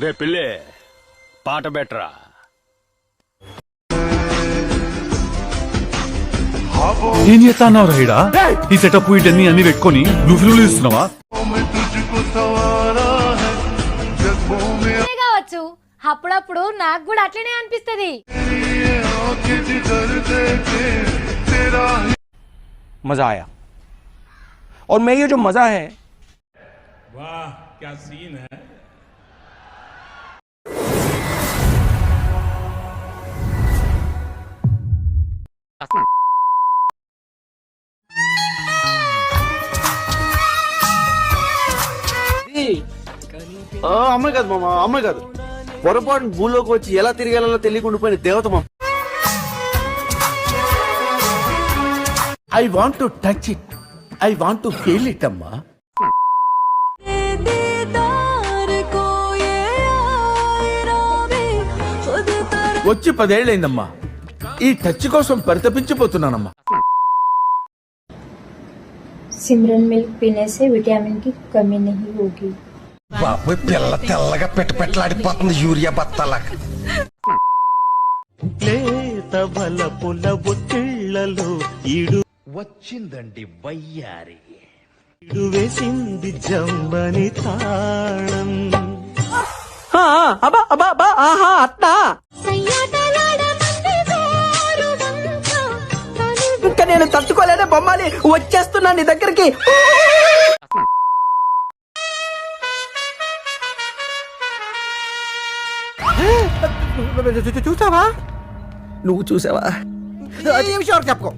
రే పిల్లే పాట బెటరా. ఏం చేస్తాన్నావు రైడా? ఈ సెటప్ వీటన్ని అన్ని పెట్టుకొని నువ్వు ఫిల్మ్లు ఇస్తున్నావా? కావచ్చు, అప్పుడప్పుడు నాకు కూడా అట్లనే అనిపిస్తది. मजा आया और मैं ये जो मजा है, वाह क्या सीन है. అమ్మాయి కాదు మామ, అమ్మాయి కాదు. పొరపాటు భూలోకి వచ్చి ఎలా తిరిగేలా తెలియకుండా దేవత మామ. I want to touch it. I want to feel it, అమ్మా. వచ్చి 10 ఏళ్ళైందమ్మా. ఈ టచ్ కోసం పరితపించిపోతున్నానమ్మా. सिमरन मिल्क पीने से विटामिन की कमी नहीं होगी. బాబు పిల్ల తెల్లగా పెట్టలాడిపోతుంది యూరియా బత్తాలా. వచ్చిందండి వయ్యారి, వేసింది జంబని తాళం. అబ్బా అబ్బా అబ్బా, ఆహా అట్టా. ఇంకా నేను తట్టుకోలేనే బొమ్మాలి, వచ్చేస్తున్నా నీ దగ్గరికి. చూసావా? నువ్వు చూసావా? చెప్పుకో.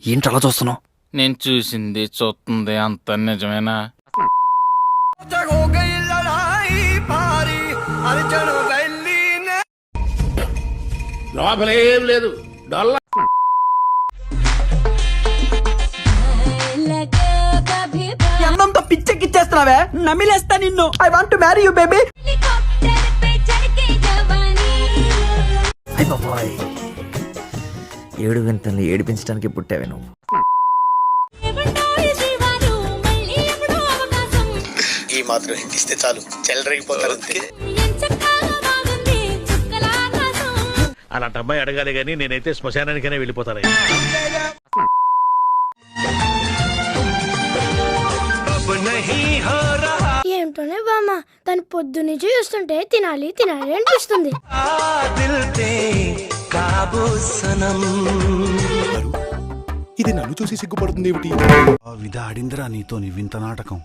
ఏంటి అలా చూస్తున్నావు? నేను చూసింది చూస్తుంది అంత నిజమేనా? లోపలేం లేదు, డొల్ల. అన్నంతో పిచ్చెక్కిచ్చేస్తున్నావే, నమిలేస్తా నిన్ను. I want to marry you baby. ఏడు వింతల్ని ఏడిపించడానికి పుట్టావే నువ్వు. ఈ మాత్రం హిందిస్తే చాలు, చెల్లరగిపోతారు. అలాంటి అమ్మాయి అడగాలి గానీ నేనైతే శ్మశానానికైనా వెళ్ళిపోతాను. ఏంటోనే బామ్మ, తను పొద్దు నుంచి చూస్తుంటే తినాలి తినాలి అనిపిస్తుంది. ఇది నన్ను చూసి సిగ్గుపడుతుంది ఏమిటి? విధ ఆడిందిరా నీతో నీ వింత నాటకం.